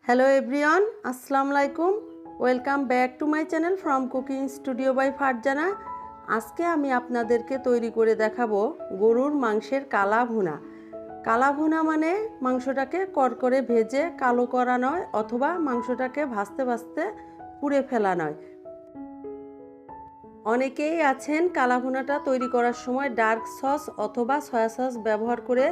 Hello everyone, আসসালামু আলাইকুম। Welcome back to my channel from cooking studio by Farzana. আজকে আমি আপনাদেরকে তৈরি করে দেখাবো গরুর মাংসের কালা ভুনা। কালা ভুনা মানে মাংসটাকে কড়কড়ে ভেজে কালো করা নয়, অথবা মাংসটাকে ভাজতে ভাজতে পুড়ে ফেলা নয়। অনেকেই আছেন কালা ভুনাটা তৈরি করার সময় ডার্ক সস অথবা সয়া সস ব্যবহার করে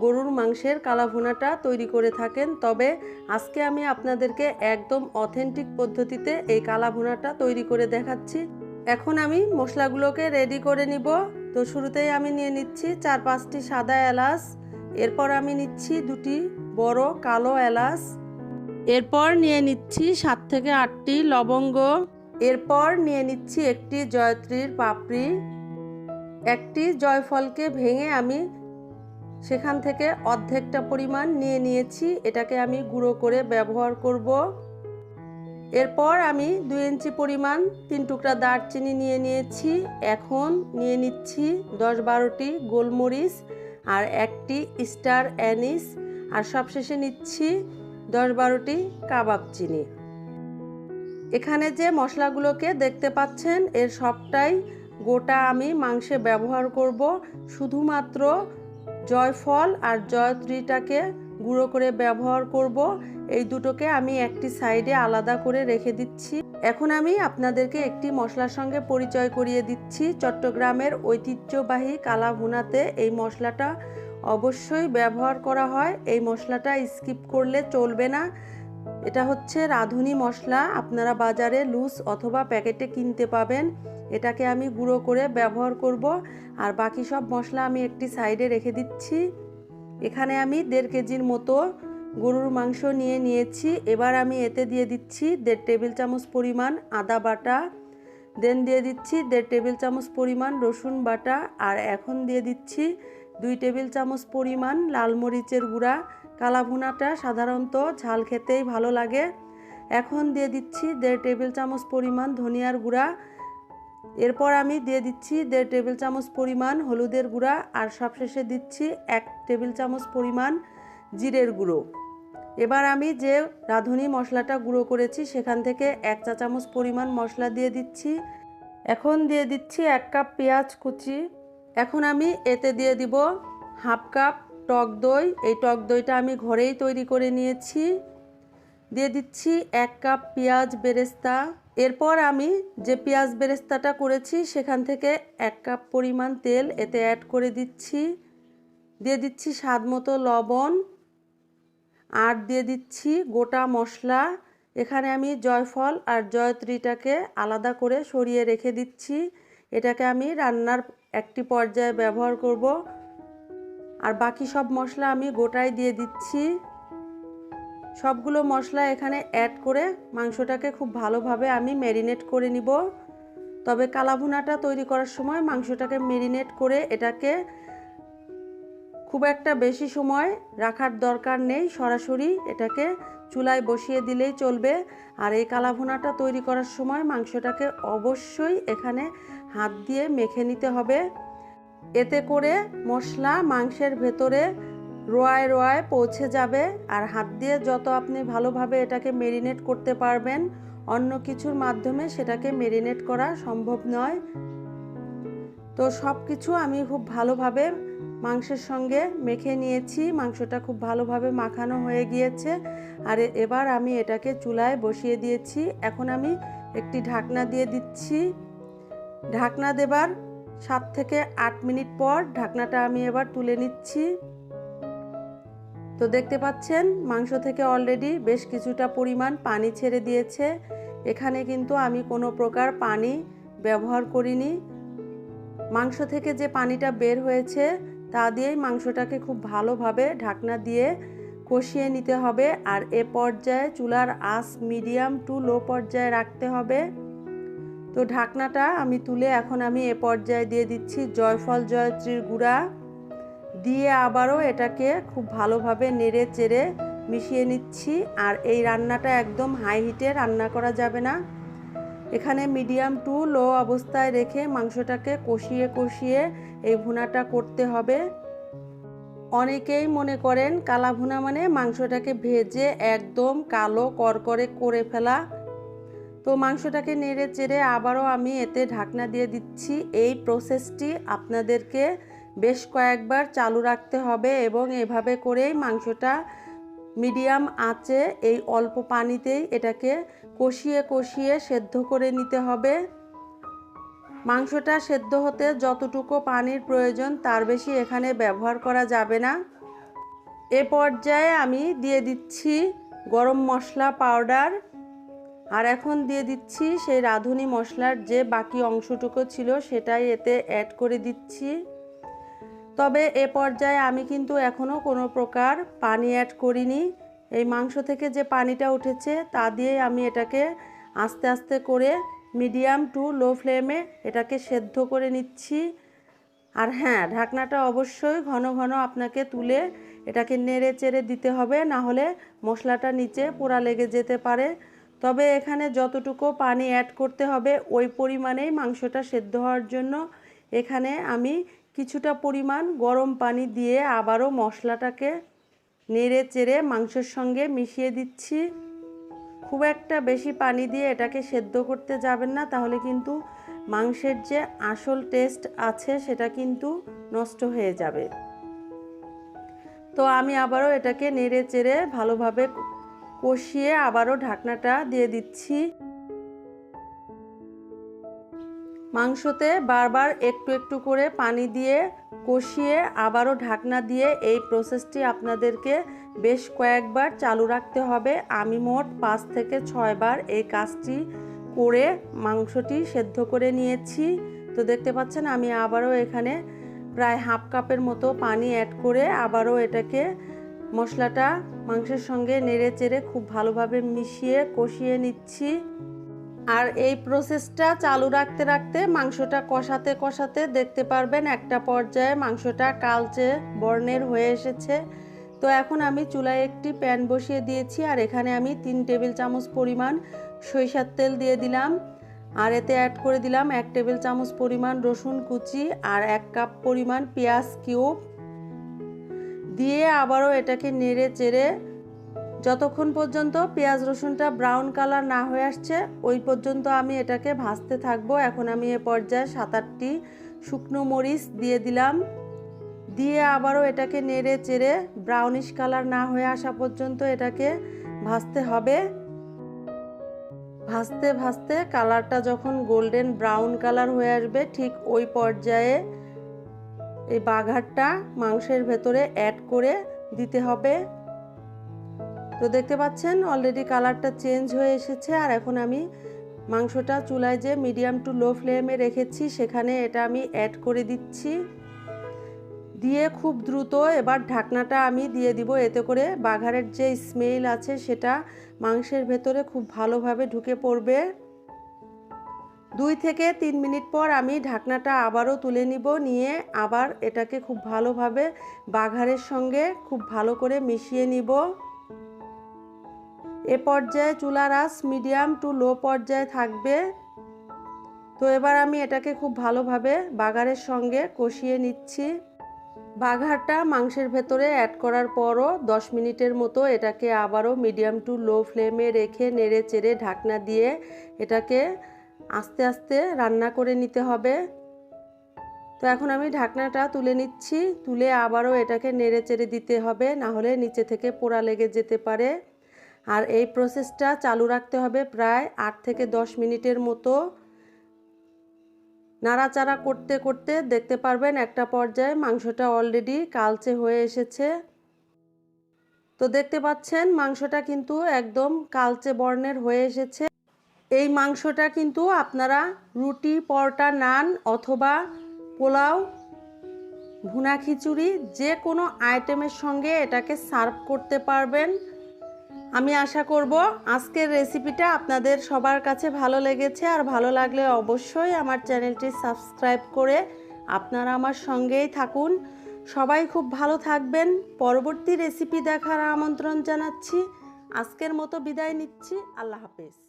গরুর মাংসের কালা ভুনাটা তৈরি করে থাকেন। তবে আজকে আমি আপনাদেরকে একদম অথেন্টিক পদ্ধতিতে এই কালা ভুনাটা তৈরি করে দেখাচ্ছি। এখন আমি মশলাগুলোকে রেডি করে নিব। তো শুরুতেই আমি নিয়ে নিচ্ছি 4-5টি সাদা এলাচ, এরপর আমি নিচ্ছি 2টি বড় কালো এলাচ, এরপর নিয়ে নিচ্ছি 7 থেকে 8টি লবঙ্গ, এরপর নিয়ে নিচ্ছি একটি জয়ত্রীর পাপড়ি, একটি জয়ফলকে ভেঙে আমি সেখান থেকে অর্ধেকটা পরিমাণ নিয়ে নিয়েছি, এটাকে আমি গুঁড়ো করে ব্যবহার করব। এরপর আমি 2 ইঞ্চি পরিমাণ 3 টুকরা দারচিনি নিয়ে নিয়েছি। এখন নিয়ে নিচ্ছি 10-12টি গোলমরিচ আর একটি স্টার অ্যানিস, আর সবশেষে নিচ্ছি 10-12টি কাবাব চিনি। এখানে যে মশলাগুলোকে দেখতে পাচ্ছেন এর সবটাই গোটা আমি মাংসে ব্যবহার করব। শুধুমাত্র জয়ফল আর জয়ত্রীটাকে গুঁড়ো করে ব্যবহার করব। এই দুটোকে আমি একটি সাইডে আলাদা করে রেখে দিচ্ছি। এখন আমি আপনাদেরকে একটি মশলার সঙ্গে পরিচয় করিয়ে দিচ্ছি। চট্টগ্রামের ঐতিহ্যবাহী কালা ভুনাতে এই মশলাটা অবশ্যই ব্যবহার করা হয়। এই মশলাটা স্কিপ করলে চলবে না। এটা হচ্ছে রাঁধুনি মশলা, আপনারা বাজারে লুজ অথবা প্যাকেটে কিনতে পাবেন। এটাকে আমি গুঁড়ো করে ব্যবহার করব, আর বাকি সব মশলা আমি একটি সাইডে রেখে দিচ্ছি। এখানে আমি 1.5 কেজির মতো গরুর মাংস নিয়ে নিয়েছি। এবার আমি এতে দিয়ে দিচ্ছি 1.5 টেবিল চামচ পরিমাণ আদা বাটা, দেন দিয়ে দিচ্ছি 1.5 টেবিল চামচ পরিমাণ রসুন বাটা, আর এখন দিয়ে দিচ্ছি 2 টেবিল চামচ পরিমাণ লাল মরিচের গুঁড়া। কালা ভুনাটা সাধারণত ঝাল খেতেই ভালো লাগে। এখন দিয়ে দিচ্ছি 1.5 টেবিল চামচ পরিমাণ ধনিয়ার গুঁড়া, এরপর আমি দিয়ে দিচ্ছি 1.5 টেবিল চামচ পরিমাণ হলুদের গুঁড়া, আর সবশেষে দিচ্ছি 1 টেবিল চামচ পরিমাণ জিরের গুঁড়ো। এবার আমি যে রাঁধুনি মশলাটা গুঁড়ো করেছি সেখান থেকে 1 চা চামচ পরিমাণ মশলা দিয়ে দিচ্ছি। এখন দিয়ে দিচ্ছি 1 কাপ পেঁয়াজ কুচি। এখন আমি এতে দিয়ে দিব 1/2 কাপ টক দই। এই টক দইটা আমি ঘরেই তৈরি করে নিয়েছি। দিয়ে দিচ্ছি 1 কাপ পেঁয়াজ বেরেস্তা। এরপর আমি যে পেঁয়াজ বেরেস্তাটা করেছি সেখান থেকে 1 কাপ পরিমাণ তেল এতে অ্যাড করে দিচ্ছি। দিয়ে দিচ্ছি স্বাদ মতো লবণ, আর দিয়ে দিচ্ছি গোটা মশলা। এখানে আমি জয়ফল আর জয়ত্রীটাকে আলাদা করে সরিয়ে রেখে দিচ্ছি। এটাকে আমি রান্নার একটি পর্যায়ে ব্যবহার করব, আর বাকি সব মশলা আমি গোটাই দিয়ে দিচ্ছি। সবগুলো মশলা এখানে অ্যাড করে মাংসটাকে খুব ভালোভাবে আমি ম্যারিনেট করে নিব। তবে কালা ভুনাটা তৈরি করার সময় মাংসটাকে ম্যারিনেট করে এটাকে খুব একটা বেশি সময় রাখার দরকার নেই, সরাসরি এটাকে চুলায় বসিয়ে দিলেই চলবে। আর এই কালা ভুনাটা তৈরি করার সময় মাংসটাকে অবশ্যই এখানে হাত দিয়ে মেখে নিতে হবে। এতে করে মশলা মাংসের ভেতরে রোয়ায় রোয়ায় পৌঁছে যাবে, আর হাত দিয়ে যত আপনি ভালোভাবে এটাকে মেরিনেট করতে পারবেন, অন্য কিছুর মাধ্যমে সেটাকে মেরিনেট করা সম্ভব নয়। তো সব কিছু আমি খুব ভালোভাবে মাংসের সঙ্গে মেখে নিয়েছি। মাংসটা খুব ভালোভাবে মাখানো হয়ে গিয়েছে, আর এবার আমি এটাকে চুলায় বসিয়ে দিয়েছি। এখন আমি একটি ঢাকনা দিয়ে দিচ্ছি। ঢাকনা দেবার 7 থেকে 8 মিনিট পর ঢাকনাটা আমি এবার তুলে নিচ্ছি। তো দেখতে পাচ্ছেন মাংস থেকে অলরেডি বেশ কিছুটা পরিমাণ পানি ছেড়ে দিয়েছে। এখানে কিন্তু আমি কোনো প্রকার পানি ব্যবহার করিনি। মাংস থেকে যে পানিটা বের হয়েছে তা দিয়েই মাংসটাকে খুব ভালোভাবে ঢাকনা দিয়ে কষিয়ে নিতে হবে, আর এ পর্যায়ে চুলার আঁচ মিডিয়াম টু লো পর্যায়ে রাখতে হবে। তো ঢাকনাটা আমি তুলে এখন আমি এ পর্যায়ে দিয়ে দিচ্ছি জয়ফল জয়ত্রীর গুঁড়া, দিয়ে আবারও এটাকে খুব ভালোভাবে নেড়ে চেড়ে মিশিয়ে নিচ্ছি। আর এই রান্নাটা একদম হাই হিটে রান্না করা যাবে না, এখানে মিডিয়াম টু লো অবস্থায় রেখে মাংসটাকে কষিয়ে কষিয়ে এই ভুনাটা করতে হবে। অনেকেই মনে করেন কালা ভুনা মানে মাংসটাকে ভেজে একদম কালো করকরে করে ফেলা। তো মাংসটাকে নেড়ে চেড়ে আবারও আমি এতে ঢাকনা দিয়ে দিচ্ছি। এই প্রসেসটি আপনাদেরকে বেশ কয়েকবার চালু রাখতে হবে এবং এভাবে করেই মাংসটা মিডিয়াম আঁচে এই অল্প পানিতেই এটাকে কষিয়ে কষিয়ে সেদ্ধ করে নিতে হবে। মাংসটা সেদ্ধ হতে যতটুকু পানির প্রয়োজন তার বেশি এখানে ব্যবহার করা যাবে না। এ পর্যায়ে আমি দিয়ে দিচ্ছি গরম মশলা পাউডার, আর এখন দিয়ে দিচ্ছি সেই রাঁধুনি মশলার যে বাকি অংশটুকু ছিল সেটাই এতে অ্যাড করে দিচ্ছি। তবে এ পর্যায়ে আমি কিন্তু এখনও কোনো প্রকার পানি অ্যাড করিনি। এই মাংস থেকে যে পানিটা উঠেছে তা দিয়ে আমি এটাকে আস্তে আস্তে করে মিডিয়াম টু লো ফ্লেমে এটাকে সেদ্ধ করে নিচ্ছি। আর হ্যাঁ, ঢাকনাটা অবশ্যই ঘন ঘন আপনাকে তুলে এটাকে নেড়ে চেড়ে দিতে হবে, না হলে মশলাটা নিচে পোড়া লেগে যেতে পারে। তবে এখানে যতটুকু পানি অ্যাড করতে হবে ওই পরিমাণেই মাংসটা সেদ্ধ হওয়ার জন্য এখানে আমি কিছুটা পরিমাণ গরম পানি দিয়ে আবারও মশলাটাকে নেড়ে চেড়ে মাংসের সঙ্গে মিশিয়ে দিচ্ছি। খুব একটা বেশি পানি দিয়ে এটাকে সেদ্ধ করতে যাবেন না, তাহলে কিন্তু মাংসের যে আসল টেস্ট আছে সেটা কিন্তু নষ্ট হয়ে যাবে। তো আমি আবারও এটাকে নেড়ে চেড়ে ভালোভাবে কষিয়ে আবারও ঢাকনাটা দিয়ে দিচ্ছি। মাংসতে বারবার একটু একটু করে পানি দিয়ে কষিয়ে আবারও ঢাকনা দিয়ে এই প্রসেসটি আপনাদেরকে বেশ কয়েকবার চালু রাখতে হবে। আমি মোট 5 থেকে 6 বার এই কাজটি করে মাংসটি সেদ্ধ করে নিয়েছি। তো দেখতে পাচ্ছেন আমি আবারও এখানে প্রায় হাফ কাপের মতো পানি অ্যাড করে আবারও এটাকে মশলাটা মাংসের সঙ্গে নেড়ে চেড়ে খুব ভালোভাবে মিশিয়ে কষিয়ে নিচ্ছি। আর এই প্রসেসটা চালু রাখতে রাখতে মাংসটা কষাতে কষাতে দেখতে পারবেন একটা পর্যায়ে মাংসটা কালচে বর্ণের হয়ে এসেছে। তো এখন আমি চুলায় একটি প্যান বসিয়ে দিয়েছি, আর এখানে আমি 3 টেবিল চামচ পরিমাণ সরিষার তেল দিয়ে দিলাম, আর এতে অ্যাড করে দিলাম 1 টেবিল চামচ পরিমাণ রসুন কুচি আর 1 কাপ পরিমাণ পেঁয়াজ কিউব দিয়ে আবারও এটাকে নেড়ে চেড়ে যতক্ষণ পর্যন্ত পেঁয়াজ রসুনটা ব্রাউন কালার না হয়ে আসছে ওই পর্যন্ত আমি এটাকে ভাজতে থাকবো। এখন আমি এ পর্যায়ে 7-8টি শুকনো মরিচ দিয়ে দিলাম, দিয়ে আবারও এটাকে নেড়ে চেড়ে ব্রাউনিশ কালার না হয়ে আসা পর্যন্ত এটাকে ভাজতে হবে। ভাজতে ভাজতে কালারটা যখন গোল্ডেন ব্রাউন কালার হয়ে আসবে ঠিক ওই পর্যায়ে এই বাঘারটা মাংসের ভেতরে অ্যাড করে দিতে হবে। তো দেখতে পাচ্ছেন অলরেডি কালারটা চেঞ্জ হয়ে এসেছে। আর এখন আমি মাংসটা চুলায় যে মিডিয়াম টু লো ফ্লেমে রেখেছি সেখানে এটা আমি অ্যাড করে দিচ্ছি, দিয়ে খুব দ্রুত এবার ঢাকনাটা আমি দিয়ে দিব। এতে করে বাঘারের যে স্মেল আছে সেটা মাংসের ভেতরে খুব ভালোভাবে ঢুকে পড়বে। 2 থেকে 3 মিনিট পর আমি ঢাকনাটা আবারও তুলে নিব, নিয়ে আবার এটাকে খুব ভালোভাবে বাঘারের সঙ্গে খুব ভালো করে মিশিয়ে নিব। এ পর্যায়ে চুলার আঁচ মিডিয়াম টু লো পর্যায়ে থাকবে। তো এবার আমি এটাকে খুব ভালোভাবে বাঘারের সঙ্গে কষিয়ে নিচ্ছি। বাঘারটা মাংসের ভেতরে অ্যাড করার পরও 10 মিনিটের মতো এটাকে আবারও মিডিয়াম টু লো ফ্লেমে রেখে নেড়ে চেড়ে ঢাকনা দিয়ে এটাকে আস্তে আস্তে রান্না করে নিতে হবে। তো এখন আমি ঢাকনাটা তুলে নিচ্ছি, তুলে আবারও এটাকে নেড়ে চেড়ে দিতে হবে, না হলে নিচে থেকে পোড়া লেগে যেতে পারে। আর এই প্রসেসটা চালু রাখতে হবে প্রায় 8 থেকে 10 মিনিটের মতো। নাড়াচাড়া করতে করতে দেখতে পারবেন একটা পর্যায়ে মাংসটা অলরেডি কালচে হয়ে এসেছে। তো দেখতে পাচ্ছেন মাংসটা কিন্তু একদম কালচে বর্ণের হয়ে এসেছে। এই মাংসটা কিন্তু আপনারা রুটি, পরোটা, নান অথবা পোলাও, ভুনা খিচুড়ি যে কোনো আইটেমের সঙ্গে এটাকে সার্ভ করতে পারবেন। আমি আশা করব আজকের রেসিপিটা আপনাদের সবার কাছে ভালো লেগেছে, আর ভালো লাগলে অবশ্যই আমার চ্যানেলটি সাবস্ক্রাইব করে আপনারা আমার সঙ্গেই থাকুন। সবাই খুব ভালো থাকবেন। পরবর্তী রেসিপি দেখার আমন্ত্রণ জানাচ্ছি। আজকের মতো বিদায় নিচ্ছি। আল্লাহ হাফেজ।